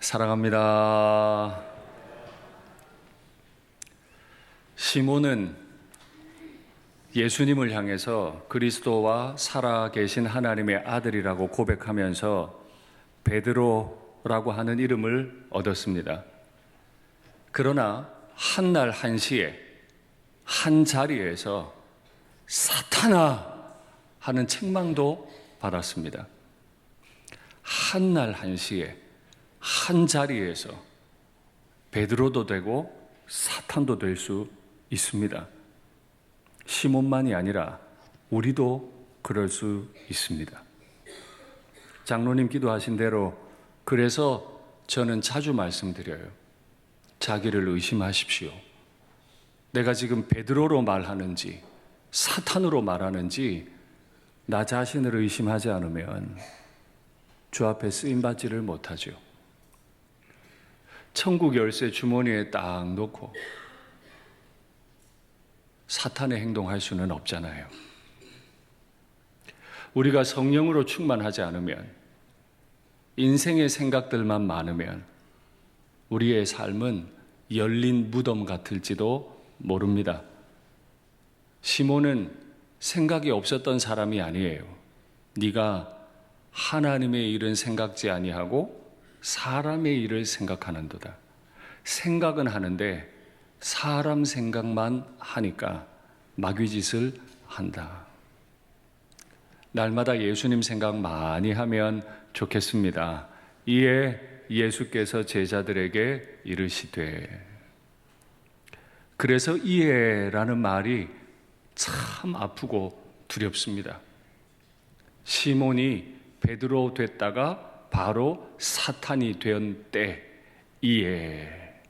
사랑합니다. 시몬은 예수님을 향해서 그리스도와 살아계신 하나님의 아들이라고 고백하면서 베드로라고 하는 이름을 얻었습니다. 그러나 한날 한시에 한 자리에서 사탄아 하는 책망도 받았습니다. 한날 한시에 한 자리에서 베드로도 되고 사탄도 될 수 있습니다. 시몬만이 아니라 우리도 그럴 수 있습니다. 장로님 기도하신 대로 그래서 저는 자주 말씀드려요. 자기를 의심하십시오. 내가 지금 베드로로 말하는지 사탄으로 말하는지 나 자신을 의심하지 않으면 주 앞에 쓰임받지를 못하죠. 천국 열쇠 주머니에 딱 놓고 사탄의 행동할 수는 없잖아요. 우리가 성령으로 충만하지 않으면, 인생의 생각들만 많으면 우리의 삶은 열린 무덤 같을지도 모릅니다. 시몬은 생각이 없었던 사람이 아니에요. 네가 하나님의 일은 생각지 아니하고 사람의 일을 생각하는도다. 생각은 하는데 사람 생각만 하니까 마귀짓을 한다. 날마다 예수님 생각 많이 하면 좋겠습니다. 이에 예수께서 제자들에게 이르시되, 그래서 이에라는 말이 참 아프고 두렵습니다. 시몬이 베드로 됐다가 바로 사탄이 된 때 이에,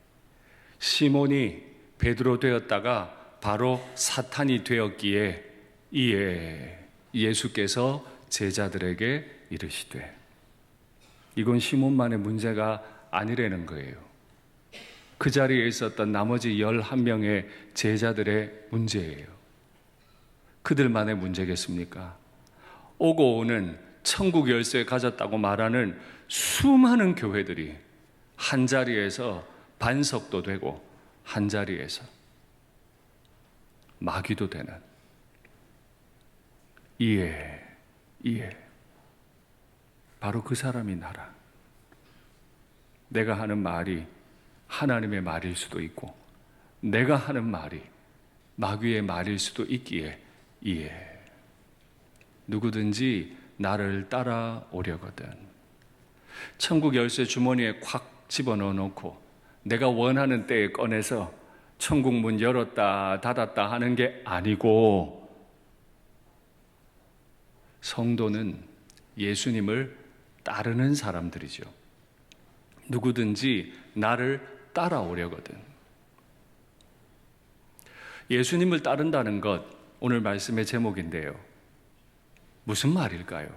시몬이 베드로 되었다가 바로 사탄이 되었기에 이에 예수께서 제자들에게 이르시되, 이건 시몬만의 문제가 아니라는 거예요. 그 자리에 있었던 나머지 11명의 제자들의 문제예요. 그들만의 문제겠습니까? 오고 오는 천국 열쇠 가졌다고 말하는 수많은 교회들이 한 자리에서 반석도 되고 한 자리에서 마귀도 되는 이에 바로 그 사람이 나라. 내가 하는 말이 하나님의 말일 수도 있고 내가 하는 말이 마귀의 말일 수도 있기에 이에 누구든지 나를 따라오려거든 천국 열쇠 주머니에 콱 집어넣어 놓고 내가 원하는 때에 꺼내서 천국 문 열었다 닫았다 하는 게 아니고, 성도는 예수님을 따르는 사람들이죠. 누구든지 나를 따라오려거든. 예수님을 따른다는 것, 오늘 말씀의 제목인데요. 무슨 말일까요?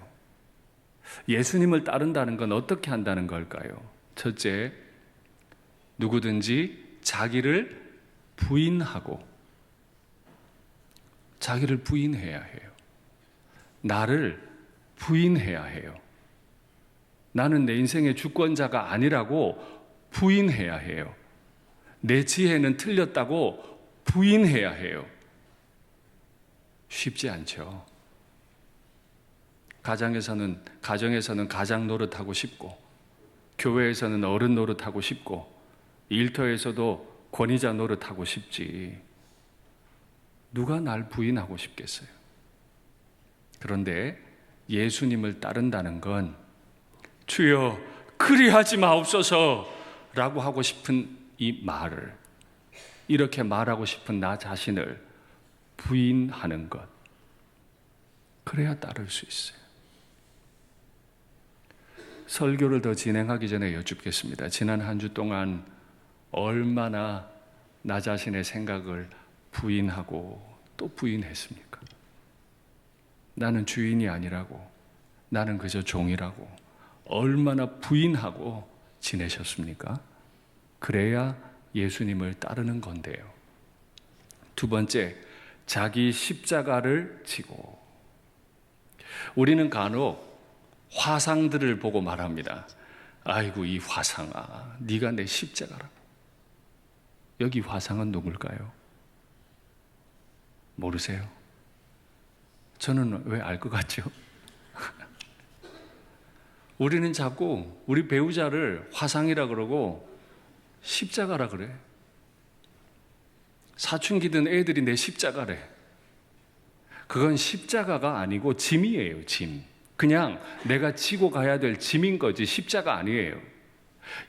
예수님을 따른다는 건 어떻게 한다는 걸까요? 첫째, 누구든지 자기를 부인하고, 자기를 부인해야 해요. 나를 부인해야 해요. 나는 내 인생의 주권자가 아니라고 부인해야 해요. 내 지혜는 틀렸다고 부인해야 해요. 쉽지 않죠. 가정에서는 가장 노릇하고 싶고, 교회에서는 어른 노릇하고 싶고, 일터에서도 권위자 노릇하고 싶지. 누가 날 부인하고 싶겠어요? 그런데 예수님을 따른다는 건 주여 그리하지 마옵소서 라고 하고 싶은 이 말을, 이렇게 말하고 싶은 나 자신을 부인하는 것, 그래야 따를 수 있어요. 설교를 더 진행하기 전에 여쭙겠습니다. 지난 한 주 동안 얼마나 나 자신의 생각을 부인하고 또 부인했습니까? 나는 주인이 아니라고, 나는 그저 종이라고 얼마나 부인하고 지내셨습니까? 그래야 예수님을 따르는 건데요. 두 번째, 자기 십자가를 지고. 우리는 간혹 화상들을 보고 말합니다. 아이고 이 화상아, 네가 내 십자가라. 여기 화상은 누굴까요? 모르세요? 저는 왜 알 것 같죠? 우리는 자꾸 우리 배우자를 화상이라 그러고 십자가라 그래. 사춘기 든 애들이 내 십자가래. 그건 십자가가 아니고 짐이에요, 짐. 그냥 내가 지고 가야 될 짐인 거지 십자가 아니에요.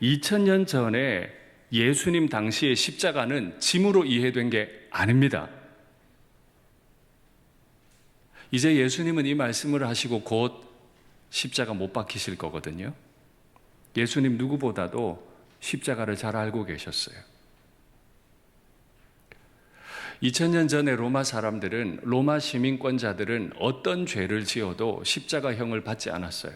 2000년 전에 예수님 당시의 십자가는 짐으로 이해된 게 아닙니다. 이제 예수님은 이 말씀을 하시고 곧 십자가 못 박히실 거거든요. 예수님 누구보다도 십자가를 잘 알고 계셨어요. 2000년 전에 로마 사람들은, 로마 시민권자들은 어떤 죄를 지어도 십자가형을 받지 않았어요.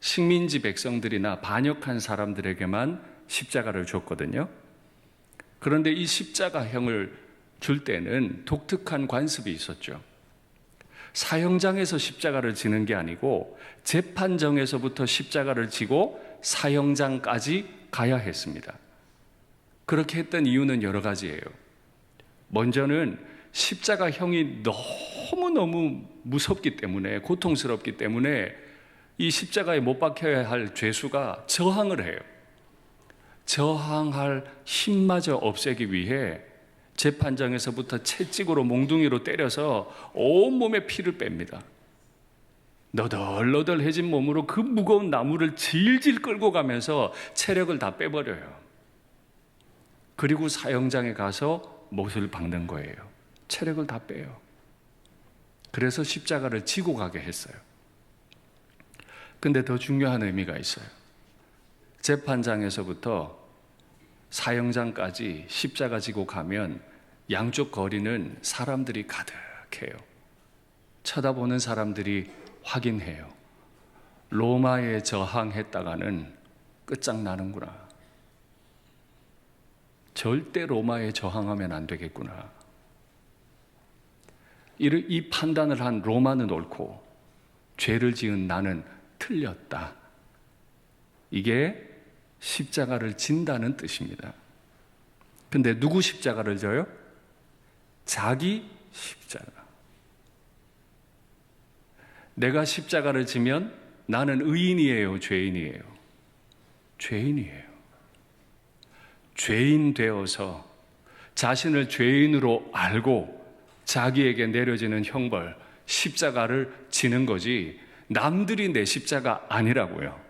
식민지 백성들이나 반역한 사람들에게만 십자가를 줬거든요. 그런데 이 십자가형을 줄 때는 독특한 관습이 있었죠. 사형장에서 십자가를 지는 게 아니고 재판정에서부터 십자가를 지고 사형장까지 가야 했습니다. 그렇게 했던 이유는 여러 가지예요. 먼저는 십자가형이 너무너무 무섭기 때문에, 고통스럽기 때문에 이 십자가에 못 박혀야 할 죄수가 저항을 해요. 저항할 힘마저 없애기 위해 재판장에서부터 채찍으로 몽둥이로 때려서 온몸에 피를 뺍니다. 너덜너덜해진 몸으로 그 무거운 나무를 질질 끌고 가면서 체력을 다 빼버려요. 그리고 사형장에 가서 못을 박는 거예요. 체력을 다 빼요. 그래서 십자가를 지고 가게 했어요. 근데 더 중요한 의미가 있어요. 재판장에서부터 사형장까지 십자가 지고 가면 양쪽 거리는 사람들이 가득해요. 쳐다보는 사람들이 확인해요. 로마에 저항했다가는 끝장나는구나. 절대 로마에 저항하면 안 되겠구나. 이 판단을 한 로마는 옳고 죄를 지은 나는 틀렸다. 이게 십자가를 진다는 뜻입니다. 근데 누구 십자가를 져요? 자기 십자가. 내가 십자가를 지면 나는 의인이에요, 죄인이에요? 죄인이에요. 죄인 되어서 자신을 죄인으로 알고 자기에게 내려지는 형벌, 십자가를 지는 거지 남들이 내 십자가 아니라고요.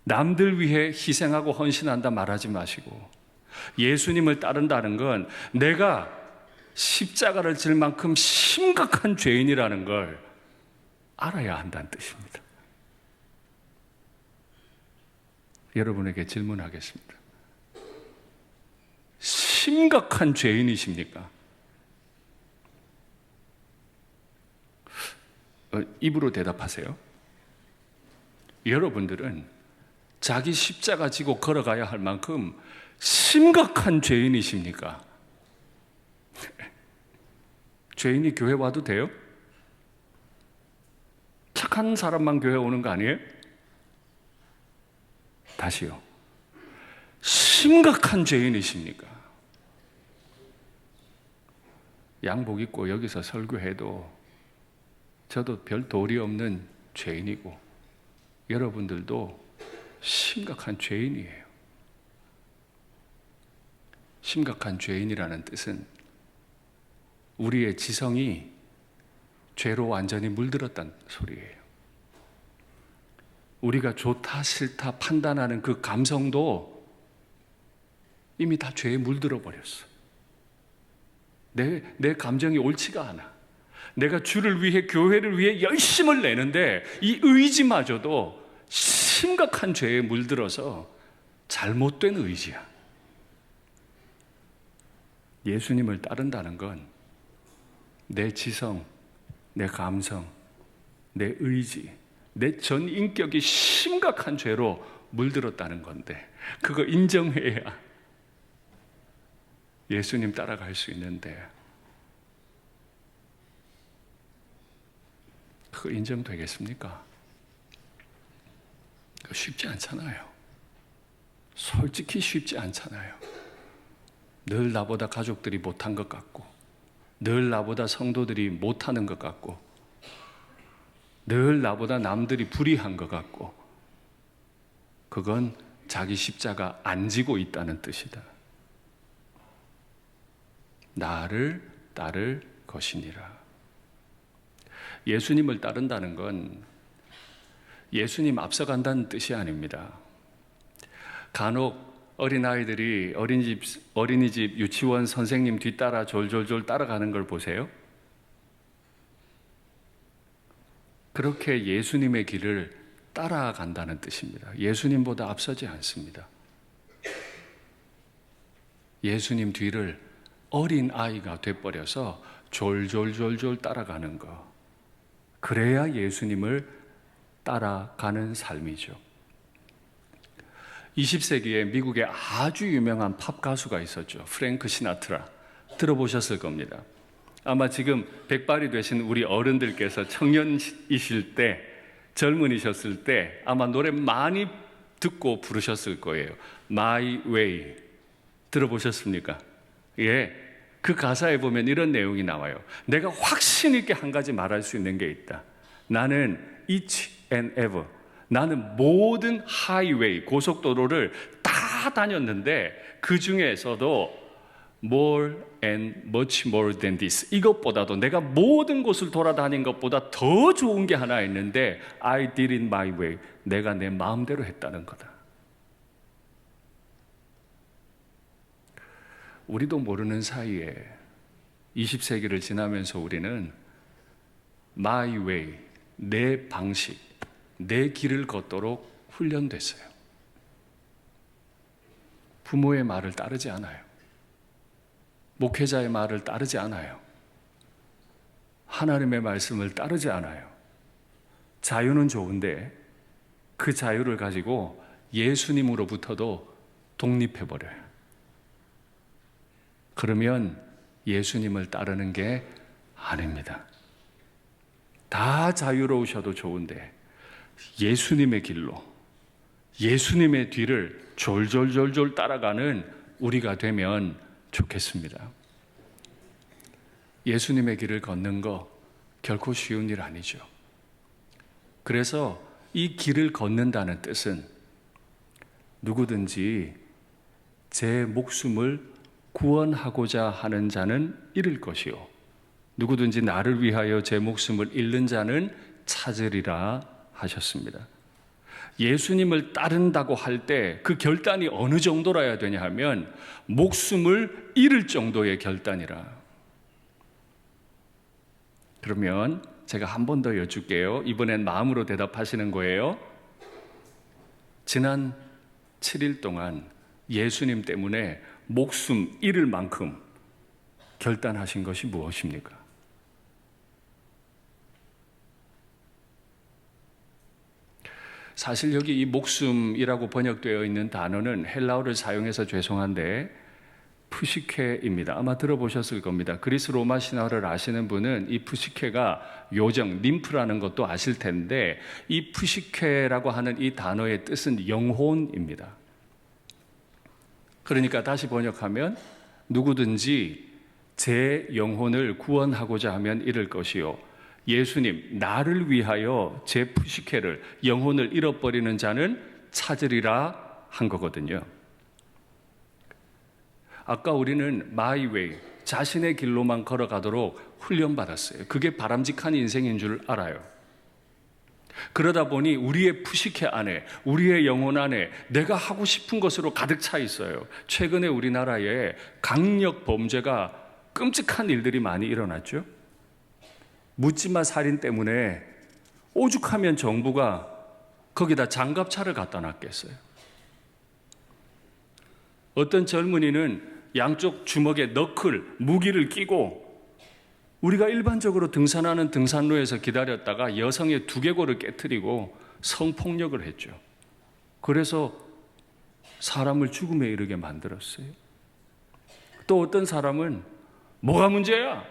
남들 위해 희생하고 헌신한다 말하지 마시고, 예수님을 따른다는 건 내가 십자가를 질 만큼 심각한 죄인이라는 걸 알아야 한다는 뜻입니다. 여러분에게 질문하겠습니다. 심각한 죄인이십니까? 입으로 대답하세요. 여러분들은 자기 십자가 지고 걸어가야 할 만큼 심각한 죄인이십니까? 죄인이 교회 와도 돼요? 착한 사람만 교회 오는 거 아니에요? 다시요. 심각한 죄인이십니까? 양복 입고 여기서 설교해도 저도 별 도리 없는 죄인이고 여러분들도 심각한 죄인이에요. 심각한 죄인이라는 뜻은 우리의 지성이 죄로 완전히 물들었다는 소리예요. 우리가 좋다 싫다 판단하는 그 감성도 이미 다 죄에 물들어 버렸어. 내 감정이 옳지가 않아. 내가 주를 위해, 교회를 위해 열심을 내는데 이 의지마저도 심각한 죄에 물들어서 잘못된 의지야. 예수님을 따른다는 건 내 지성, 내 감성, 내 의지, 내 전 인격이 심각한 죄로 물들었다는 건데, 그거 인정해야 예수님 따라갈 수 있는데, 그거 인정되겠습니까? 쉽지 않잖아요. 솔직히 쉽지 않잖아요. 늘 나보다 가족들이 못한 것 같고, 늘 나보다 성도들이 못하는 것 같고, 늘 나보다 남들이 불의한 것 같고, 그건 자기 십자가 안 지고 있다는 뜻이다. 나를 따를 것이니라. 예수님을 따른다는 건 예수님 앞서간다는 뜻이 아닙니다. 간혹 어린아이들이 어린이집 유치원 선생님 뒤따라 졸졸졸 따라가는 걸 보세요. 그렇게 예수님의 길을 따라간다는 뜻입니다. 예수님보다 앞서지 않습니다. 예수님 뒤를 어린아이가 돼버려서 졸졸졸졸 따라가는 거. 그래야 예수님을 따라가는 삶이죠. 20세기에 미국에 아주 유명한 팝 가수가 있었죠. 프랭크 시나트라. 들어보셨을 겁니다. 아마 지금 백발이 되신 우리 어른들께서 청년이실 때, 젊은이셨을 때 아마 노래 많이 듣고 부르셨을 거예요. My Way. 들어보셨습니까? 예. 그 가사에 보면 이런 내용이 나와요. 내가 확신 있게 한 가지 말할 수 있는 게 있다. 나는 each and ever. 나는 모든 하이웨이, 고속도로를 다 다녔는데 그 중에서도 more and much more than this. 이것보다도 내가 모든 곳을 돌아다닌 것보다 더 좋은 게 하나 있는데 I did it my way. 내가 내 마음대로 했다는 거다. 우리도 모르는 사이에 20세기를 지나면서 우리는 my way, 내 방식, 내 길을 걷도록 훈련됐어요. 부모의 말을 따르지 않아요. 목회자의 말을 따르지 않아요. 하나님의 말씀을 따르지 않아요. 자유는 좋은데 그 자유를 가지고 예수님으로부터도 독립해버려요. 그러면 예수님을 따르는 게 아닙니다. 다 자유로우셔도 좋은데 예수님의 길로, 예수님의 뒤를 졸졸졸졸 따라가는 우리가 되면 좋겠습니다. 예수님의 길을 걷는 거 결코 쉬운 일 아니죠. 그래서 이 길을 걷는다는 뜻은 누구든지 제 목숨을 구원하고자 하는 자는 잃을 것이요 누구든지 나를 위하여 제 목숨을 잃는 자는 찾으리라 하셨습니다. 예수님을 따른다고 할 때 그 결단이 어느 정도라야 되냐 하면 목숨을 잃을 정도의 결단이라. 그러면 제가 한 번 더 여쭐게요. 이번엔 마음으로 대답하시는 거예요. 지난 7일 동안 예수님 때문에 목숨 잃을 만큼 결단하신 것이 무엇입니까? 사실 여기 이 목숨이라고 번역되어 있는 단어는 헬라어를 사용해서 죄송한데 푸시케입니다. 아마 들어보셨을 겁니다. 그리스 로마 신화를 아시는 분은 이 푸시케가 요정, ним프라는 것도 아실 텐데 이 푸시케라고 하는 이 단어의 뜻은 영혼입니다. 그러니까 다시 번역하면 누구든지 제 영혼을 구원하고자 하면 잃을 것이요 예수님, 나를 위하여 제 푸시케를, 영혼을 잃어버리는 자는 찾으리라 한 거거든요. 아까 우리는 my way, 자신의 길로만 걸어가도록 훈련받았어요. 그게 바람직한 인생인 줄 알아요. 그러다 보니 우리의 푸시케 안에, 우리의 영혼 안에 내가 하고 싶은 것으로 가득 차 있어요. 최근에 우리나라에 강력 범죄가 끔찍한 일들이 많이 일어났죠. 묻지마 살인 때문에 오죽하면 정부가 거기다 장갑차를 갖다 놨겠어요. 어떤 젊은이는 양쪽 주먹에 너클, 무기를 끼고 우리가 일반적으로 등산하는 등산로에서 기다렸다가 여성의 두개골을 깨트리고 성폭력을 했죠. 그래서 사람을 죽음에 이르게 만들었어요. 또 어떤 사람은 뭐가 문제야?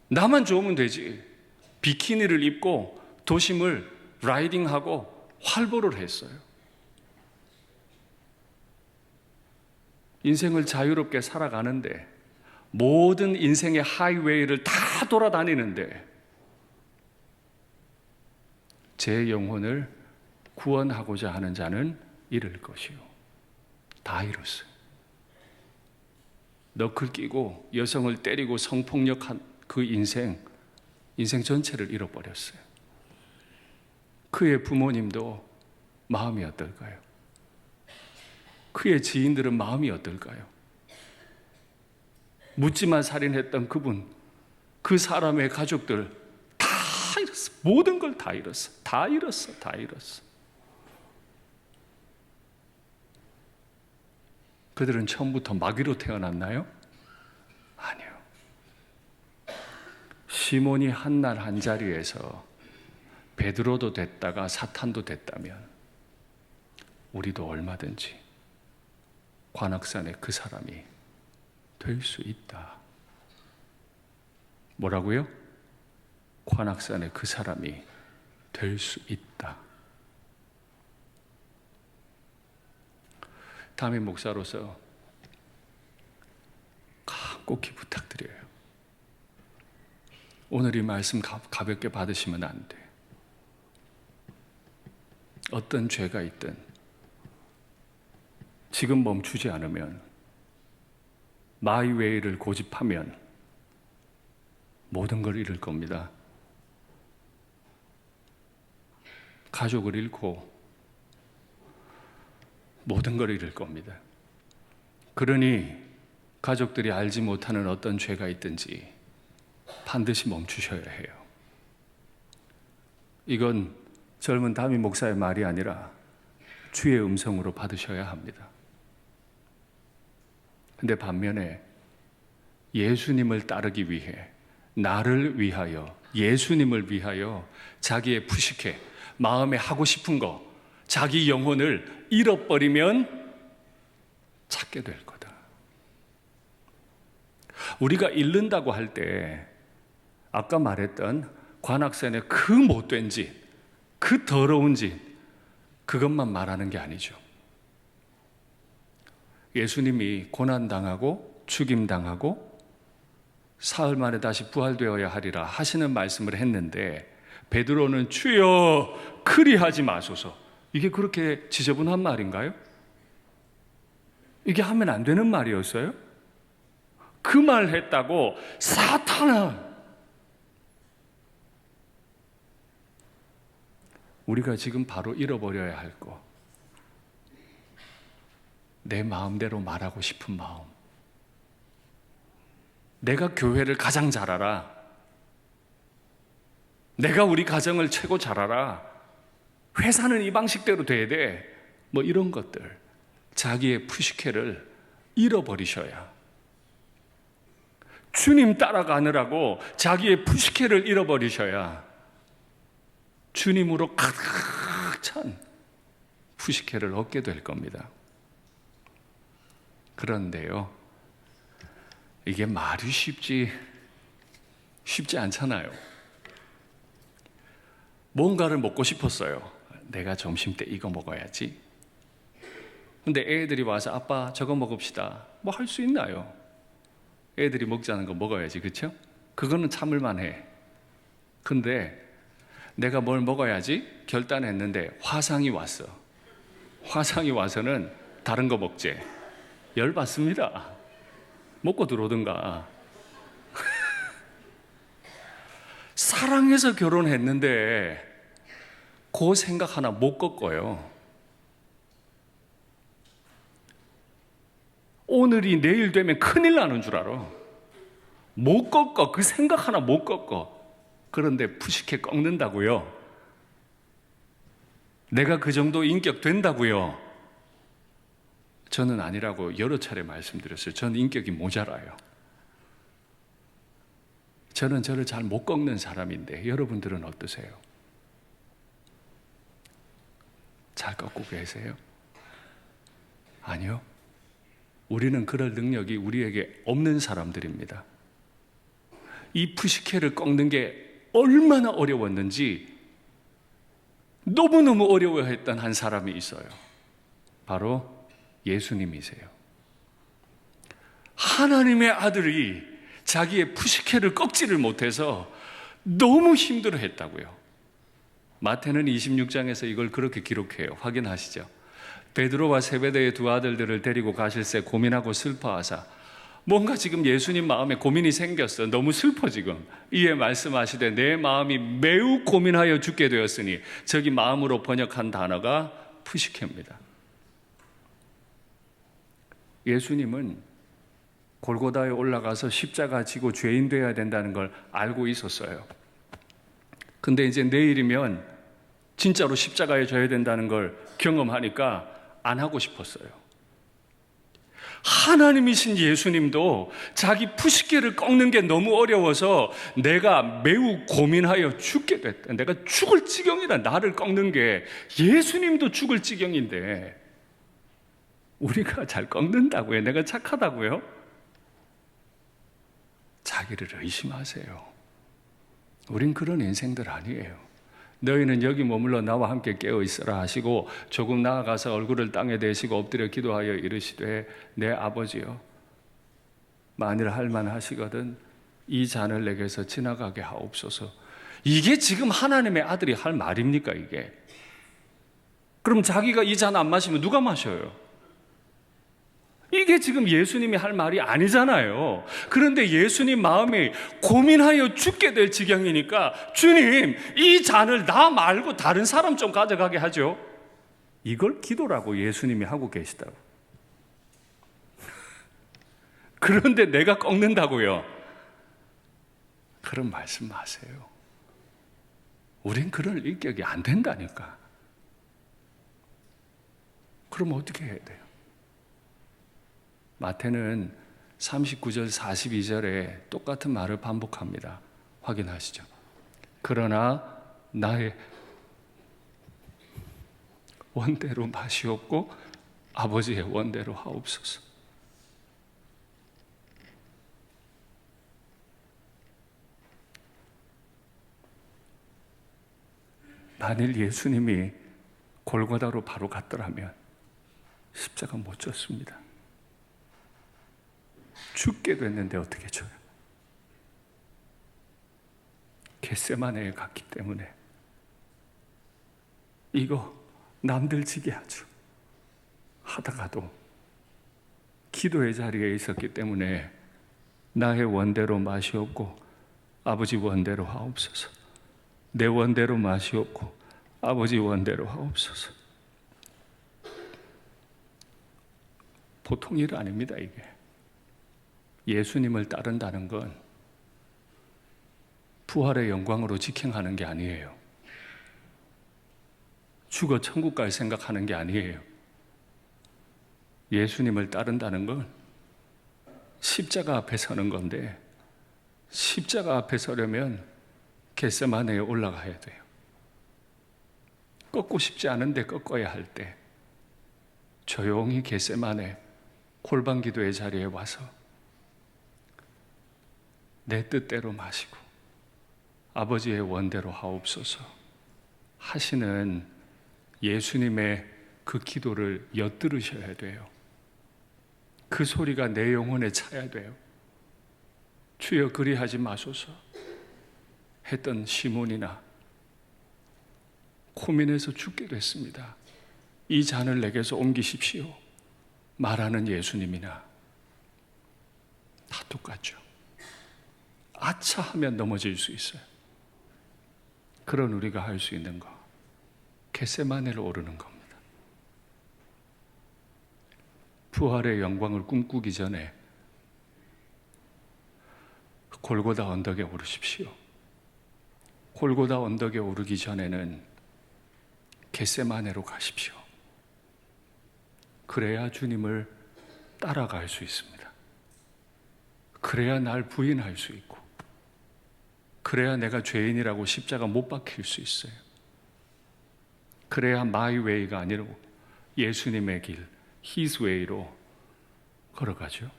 나만 좋으면 되지. 비키니를 입고 도심을 라이딩하고 활보를 했어요. 인생을 자유롭게 살아가는데, 모든 인생의 하이웨이를 다 돌아다니는데 제 영혼을 구원하고자 하는 자는 잃을 것이요. 다 잃었어요. 너클 끼고 여성을 때리고 성폭력한 그 인생 전체를 잃어버렸어요. 그의 부모님도 마음이 어떨까요? 그의 지인들은 마음이 어떨까요? 묻지마 살인했던 그분, 그 사람의 가족들 다 잃었어. 모든 걸 다 잃었어. 다 잃었어. 다 잃었어. 그들은 처음부터 마귀로 태어났나요? 아니요. 시몬이 한날 한자리에서 베드로도 됐다가 사탄도 됐다면 우리도 얼마든지 관악산의 그 사람이 될 수 있다. 뭐라고요? 관악산의 그 사람이 될 수 있다. 담임 목사로서 간곡히 부탁드려요. 오늘 이 말씀 가볍게 받으시면 안 돼. 어떤 죄가 있든 지금 멈추지 않으면, 마이웨이를 고집하면 모든 걸 잃을 겁니다. 가족을 잃고 모든 걸 잃을 겁니다. 그러니 가족들이 알지 못하는 어떤 죄가 있든지 반드시 멈추셔야 해요. 이건 젊은 담임 목사의 말이 아니라 주의 음성으로 받으셔야 합니다. 근데 반면에 예수님을 따르기 위해, 나를 위하여, 예수님을 위하여 자기의 푸시케, 마음에 하고 싶은 거, 자기 영혼을 잃어버리면 찾게 될 거다. 우리가 잃는다고 할 때 아까 말했던 관악산의 그 못된 짓, 그 더러운 짓, 그것만 말하는 게 아니죠. 예수님이 고난당하고 죽임당하고 사흘 만에 다시 부활되어야 하리라 하시는 말씀을 했는데, 베드로는 주여 그리하지 마소서. 이게 그렇게 지저분한 말인가요? 이게 하면 안 되는 말이었어요? 그 말 했다고 사탄아! 우리가 지금 바로 잃어버려야 할 거, 내 마음대로 말하고 싶은 마음. 내가 교회를 가장 잘 알아. 내가 우리 가정을 최고 잘 알아. 회사는 이 방식대로 돼야 돼. 뭐 이런 것들, 자기의 푸시케를 잃어버리셔야, 주님 따라가느라고 자기의 푸시케를 잃어버리셔야 주님으로 가득 찬 푸시케를 얻게 될 겁니다. 그런데요, 이게 말이 쉽지 않잖아요. 뭔가를 먹고 싶었어요. 내가 점심 때 이거 먹어야지. 근데 애들이 와서 아빠 저거 먹읍시다. 뭐 할 수 있나요? 애들이 먹자는 거 먹어야지, 그렇죠? 그거는 참을만 해. 근데 내가 뭘 먹어야지 결단했는데 화상이 왔어. 화상이 와서는 다른 거 먹재. 열받습니다. 먹고 들어오든가. 사랑해서 결혼했는데 그 생각 하나 못 꺾어요. 오늘이 내일 되면 큰일 나는 줄 알아. 못 꺾어. 그 생각 하나 못 꺾어. 그런데 푸시케 꺾는다고요? 내가 그 정도 인격 된다고요? 저는 아니라고 여러 차례 말씀드렸어요. 저는 인격이 모자라요. 저는 저를 잘 못 꺾는 사람인데 여러분들은 어떠세요? 잘 꺾고 계세요? 아니요. 우리는 그럴 능력이 우리에게 없는 사람들입니다. 이 푸시케를 꺾는 게 얼마나 어려웠는지 너무너무 어려워했던 한 사람이 있어요. 바로 예수님이세요. 하나님의 아들이 자기의 푸시케를 꺾지를 못해서 너무 힘들어했다고요. 마태는 26장에서 이걸 그렇게 기록해요. 확인하시죠. 베드로와 세베대의 두 아들들을 데리고 가실새 고민하고 슬퍼하사, 뭔가 지금 예수님 마음에 고민이 생겼어. 너무 슬퍼 지금. 이에 말씀하시되 내 마음이 매우 고민하여 죽게 되었으니, 저기 마음으로 번역한 단어가 푸시케입니다. 예수님은 골고다에 올라가서 십자가 지고 죄인 되어야 된다는 걸 알고 있었어요. 근데 이제 내일이면 진짜로 십자가에 져야 된다는 걸 경험하니까 안 하고 싶었어요. 하나님이신 예수님도 자기 푸시케를 꺾는 게 너무 어려워서 내가 매우 고민하여 죽게 됐다. 내가 죽을 지경이라 나를 꺾는 게, 예수님도 죽을 지경인데 우리가 잘 꺾는다고요? 내가 착하다고요? 자기를 의심하세요. 우린 그런 인생들 아니에요. 너희는 여기 머물러 나와 함께 깨어 있으라 하시고 조금 나아가서 얼굴을 땅에 대시고 엎드려 기도하여 이르시되 내 아버지여, 만일 할만하시거든 이 잔을 내게서 지나가게 하옵소서. 이게 지금 하나님의 아들이 할 말입니까 이게? 그럼 자기가 이 잔 안 마시면 누가 마셔요? 이게 지금 예수님이 할 말이 아니잖아요. 그런데 예수님 마음이 고민하여 죽게 될 지경이니까, 주님 이 잔을 나 말고 다른 사람 좀 가져가게 하죠. 이걸 기도라고 예수님이 하고 계시다고. 그런데 내가 꺾는다고요? 그런 말씀 마세요. 우린 그럴 인격이 안 된다니까. 그럼 어떻게 해야 돼요? 마태는 39절 42절에 똑같은 말을 반복합니다. 확인하시죠. 그러나 나의 원대로 마시옵고 아버지의 원대로 하옵소서. 만일 예수님이 골고다로 바로 갔더라면 십자가 못 졌습니다. 죽게 됐는데 어떻게 져요? 겟세마네에 갔기 때문에 이거 남들 지게 하죠 하다가도 기도의 자리에 있었기 때문에 나의 원대로 마시옵고 아버지 원대로 하옵소서. 내 원대로 마시옵고 아버지 원대로 하옵소서. 보통 일 아닙니다 이게. 예수님을 따른다는 건 부활의 영광으로 직행하는 게 아니에요. 죽어 천국 갈 생각하는 게 아니에요. 예수님을 따른다는 건 십자가 앞에 서는 건데, 십자가 앞에 서려면 겟세마네에 올라가야 돼요. 꺾고 싶지 않은데 꺾어야 할 때 조용히 겟세마네 골방 기도의 자리에 와서 내 뜻대로 마시고 아버지의 원대로 하옵소서 하시는 예수님의 그 기도를 엿들으셔야 돼요. 그 소리가 내 영혼에 차야 돼요. 주여 그리하지 마소서 했던 시몬이나 고민해서 죽게 됐습니다. 이 잔을 내게서 옮기십시오 말하는 예수님이나 다 똑같죠. 아차 하면 넘어질 수 있어요. 그런 우리가 할 수 있는 거, 겟세마네로 오르는 겁니다. 부활의 영광을 꿈꾸기 전에 골고다 언덕에 오르십시오. 골고다 언덕에 오르기 전에는 겟세마네로 가십시오. 그래야 주님을 따라갈 수 있습니다. 그래야 날 부인할 수 있고, 그래야 내가 죄인이라고 십자가 못 박힐 수 있어요. 그래야 my way가 아니고 예수님의 길, his way로 걸어가죠.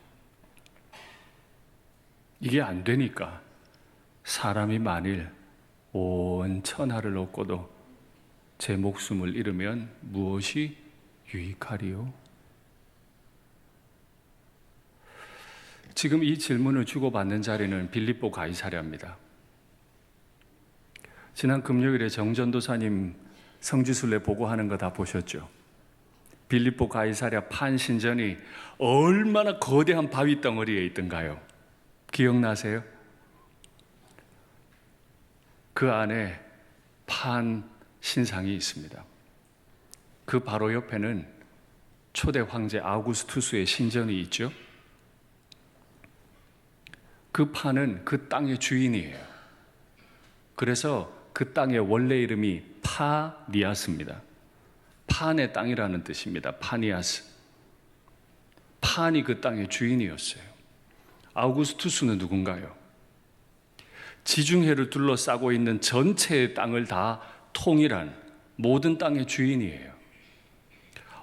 이게 안 되니까 사람이 만일 온 천하를 얻고도 제 목숨을 잃으면 무엇이 유익하리요? 지금 이 질문을 주고받는 자리는 빌립보 가이사랴입니다. 지난 금요일에 정전도사님 성지순례 보고하는 거 다 보셨죠? 빌립보 가이사랴 판신전이 얼마나 거대한 바위 덩어리에 있던가요? 기억나세요? 그 안에 판 신상이 있습니다. 그 바로 옆에는 초대 황제 아우구스투스의 신전이 있죠. 그 판은 그 땅의 주인이에요. 그래서 그 땅의 원래 이름이 파니아스입니다. 판의 땅이라는 뜻입니다. 파니아스. 판이 그 땅의 주인이었어요. 아우구스투스는 누군가요? 지중해를 둘러싸고 있는 전체의 땅을 다 통일한 모든 땅의 주인이에요.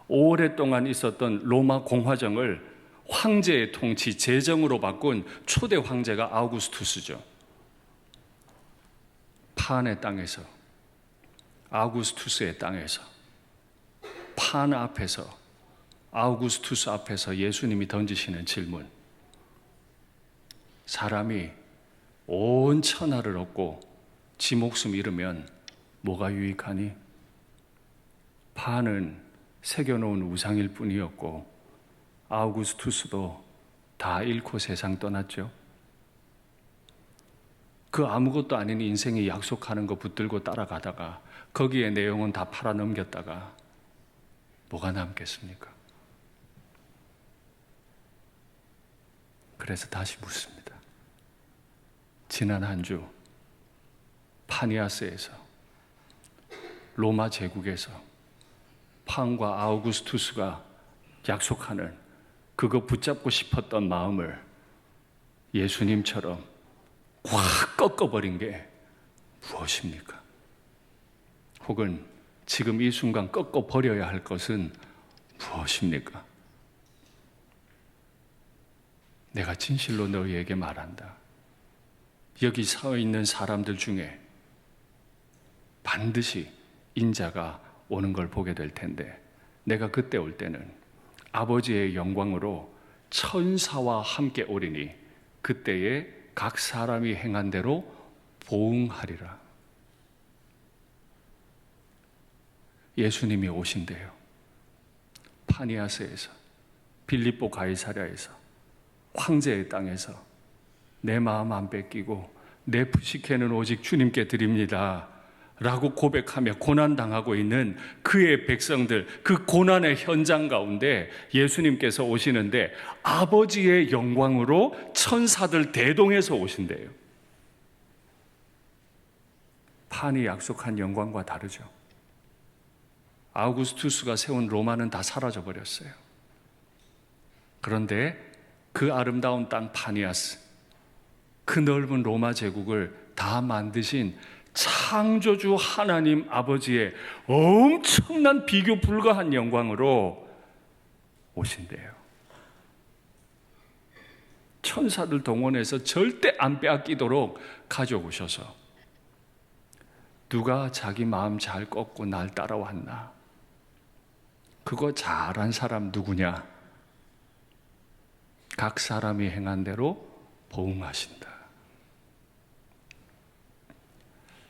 오랫동안 있었던 로마 공화정을 황제의 통치, 제정으로 바꾼 초대 황제가 아우구스투스죠. 판의 땅에서, 아우구스투스의 땅에서, 판 앞에서, 아우구스투스 앞에서 예수님이 던지시는 질문. 사람이 온 천하를 얻고 지 목숨 잃으면 뭐가 유익하니? 판은 새겨놓은 우상일 뿐이었고 아우구스투스도 다 잃고 세상 떠났죠. 그 아무것도 아닌 인생이 약속하는 거 붙들고 따라가다가 거기에 내용은 다 팔아넘겼다가 뭐가 남겠습니까? 그래서 다시 묻습니다. 지난 한 주 파니아스에서, 로마 제국에서 판과 아우구스투스가 약속하는 그거 붙잡고 싶었던 마음을 예수님처럼 확 꺾어버린 게 무엇입니까? 혹은 지금 이 순간 꺾어버려야 할 것은 무엇입니까? 내가 진실로 너희에게 말한다. 여기 서 있는 사람들 중에 반드시 인자가 오는 걸 보게 될 텐데 내가 그때 올 때는 아버지의 영광으로 천사와 함께 오리니 그때에 각 사람이 행한 대로 보응하리라. 예수님이 오신대요. 파니아스에서, 빌립보 가이사랴에서, 황제의 땅에서 내 마음 안 뺏기고 내 부식회는 오직 주님께 드립니다 라고 고백하며 고난당하고 있는 그의 백성들, 그 고난의 현장 가운데 예수님께서 오시는데 아버지의 영광으로 천사들 대동해서 오신대요. 판이 약속한 영광과 다르죠. 아우구스투스가 세운 로마는 다 사라져버렸어요. 그런데 그 아름다운 땅 파니아스, 그 넓은 로마 제국을 다 만드신 창조주 하나님 아버지의 엄청난 비교 불가한 영광으로 오신대요. 천사들 동원해서 절대 안 빼앗기도록 가져오셔서 누가 자기 마음 잘 꺾고 날 따라왔나? 그거 잘한 사람 누구냐? 각 사람이 행한 대로 보응하신다.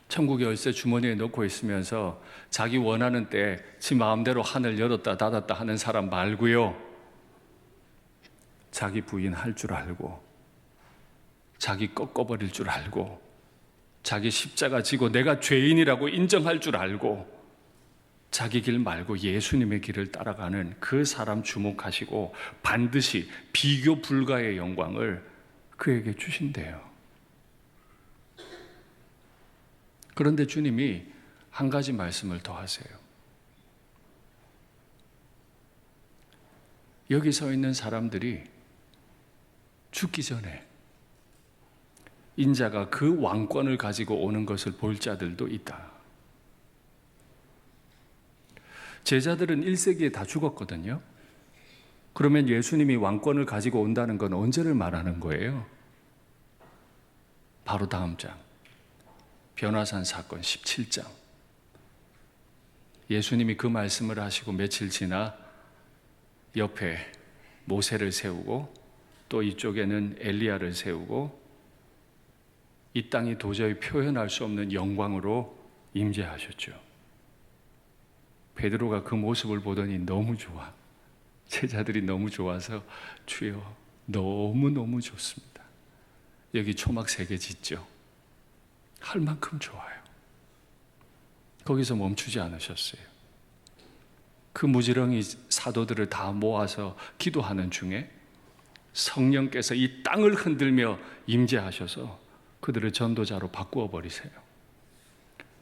천국 열쇠 주머니에 넣고 있으면서 자기 원하는 때 지 마음대로 하늘 열었다 닫았다 하는 사람 말고요. 자기 부인할 줄 알고, 자기 꺾어버릴 줄 알고, 자기 십자가 지고 내가 죄인이라고 인정할 줄 알고, 자기 길 말고 예수님의 길을 따라가는 그 사람 주목하시고 반드시 비교 불가의 영광을 그에게 주신대요. 그런데 주님이 한 가지 말씀을 더 하세요. 여기 서 있는 사람들이 죽기 전에 인자가 그 왕권을 가지고 오는 것을 볼 자들도 있다. 제자들은 1세기에 다 죽었거든요. 그러면 예수님이 왕권을 가지고 온다는 건 언제를 말하는 거예요? 바로 다음 장, 변화산 사건 17장. 예수님이 그 말씀을 하시고 며칠 지나 옆에 모세를 세우고 또 이쪽에는 엘리야를 세우고 이 땅이 도저히 표현할 수 없는 영광으로 임재하셨죠. 베드로가 그 모습을 보더니 너무 좋아. 제자들이 너무 좋아서 주여 너무너무 좋습니다. 여기 초막 3개 짓죠. 할 만큼 좋아요. 거기서 멈추지 않으셨어요. 그 무지렁이 사도들을 다 모아서 기도하는 중에 성령께서 이 땅을 흔들며 임재하셔서 그들을 전도자로 바꾸어 버리세요.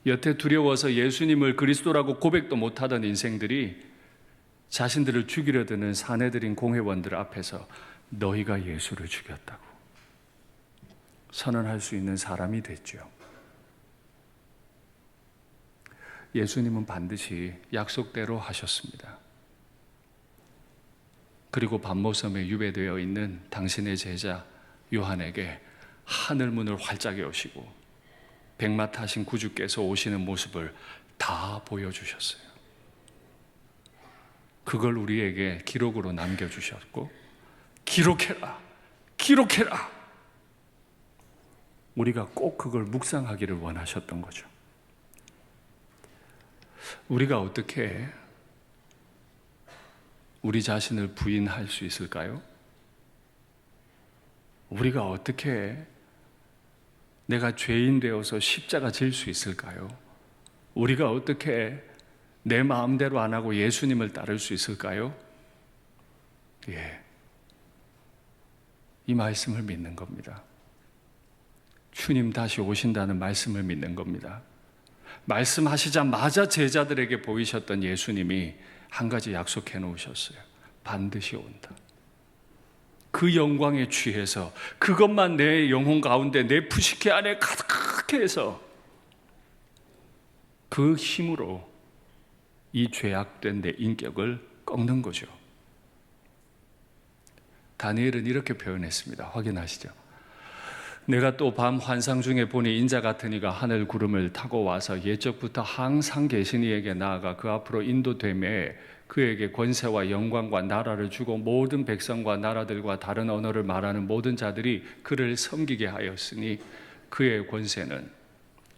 여태 두려워서 예수님을 그리스도라고 고백도 못하던 인생들이 자신들을 죽이려 드는 사내들인 공회원들 앞에서 너희가 예수를 죽였다고 선언할 수 있는 사람이 됐죠. 예수님은 반드시 약속대로 하셨습니다. 그리고 반모섬에 유배되어 있는 당신의 제자 요한에게 하늘문을 활짝 여시고 백마 타신 구주께서 오시는 모습을 다 보여주셨어요. 그걸 우리에게 기록으로 남겨주셨고 기록해라, 기록해라. 우리가 꼭 그걸 묵상하기를 원하셨던 거죠. 우리가 어떻게 우리 자신을 부인할 수 있을까요? 우리가 어떻게 내가 죄인 되어서 십자가 질 수 있을까요? 우리가 어떻게 내 마음대로 안 하고 예수님을 따를 수 있을까요? 이 말씀을 믿는 겁니다. 주님 다시 오신다는 말씀을 믿는 겁니다. 말씀하시자마자 제자들에게 보이셨던 예수님이 한 가지 약속해 놓으셨어요. 반드시 온다. 그 영광에 취해서 그것만 내 영혼 가운데 내 푸시케 안에 가득하게 해서 그 힘으로 이 죄악된 내 인격을 꺾는 거죠. 다니엘은 이렇게 표현했습니다. 확인하시죠? 내가 또 밤 환상 중에 보니 인자 같은 이가 하늘 구름을 타고 와서 옛적부터 항상 계신 이에게 나아가 그 앞으로 인도되매 그에게 권세와 영광과 나라를 주고 모든 백성과 나라들과 다른 언어를 말하는 모든 자들이 그를 섬기게 하였으니 그의 권세는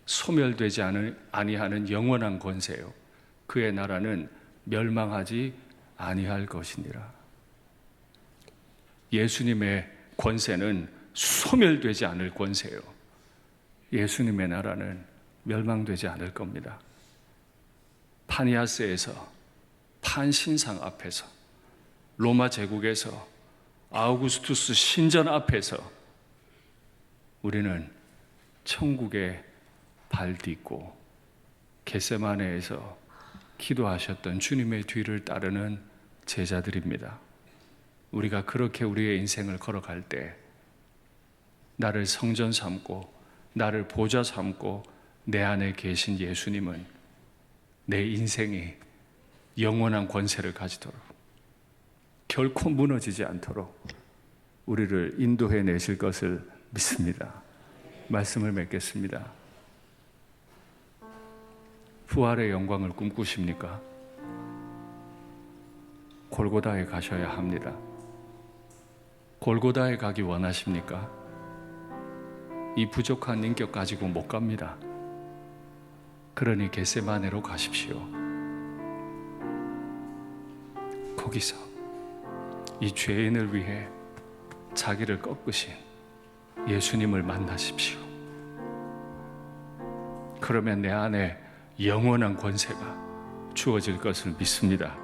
소멸되지 아니하는 영원한 권세요 그의 나라는 멸망하지 아니할 것이니라. 예수님의 권세는 소멸되지 않을 권세요. 예수님의 나라는 멸망되지 않을 겁니다. 파니아스에서 판신상 앞에서 로마 제국에서 아우구스투스 신전 앞에서 우리는 천국에 발 딛고 겟세마네에서 기도하셨던 주님의 뒤를 따르는 제자들입니다. 우리가 그렇게 우리의 인생을 걸어갈 때 나를 성전 삼고 나를 보좌 삼고 내 안에 계신 예수님은 내 인생이 영원한 권세를 가지도록 결코 무너지지 않도록 우리를 인도해 내실 것을 믿습니다. 말씀을 맺겠습니다. 부활의 영광을 꿈꾸십니까? 골고다에 가셔야 합니다. 골고다에 가기 원하십니까? 이 부족한 인격 가지고 못 갑니다. 그러니 겟세마네로 가십시오. 거기서 이 죄인을 위해 자기를 꺾으신 예수님을 만나십시오. 그러면 내 안에 영원한 권세가 주어질 것을 믿습니다.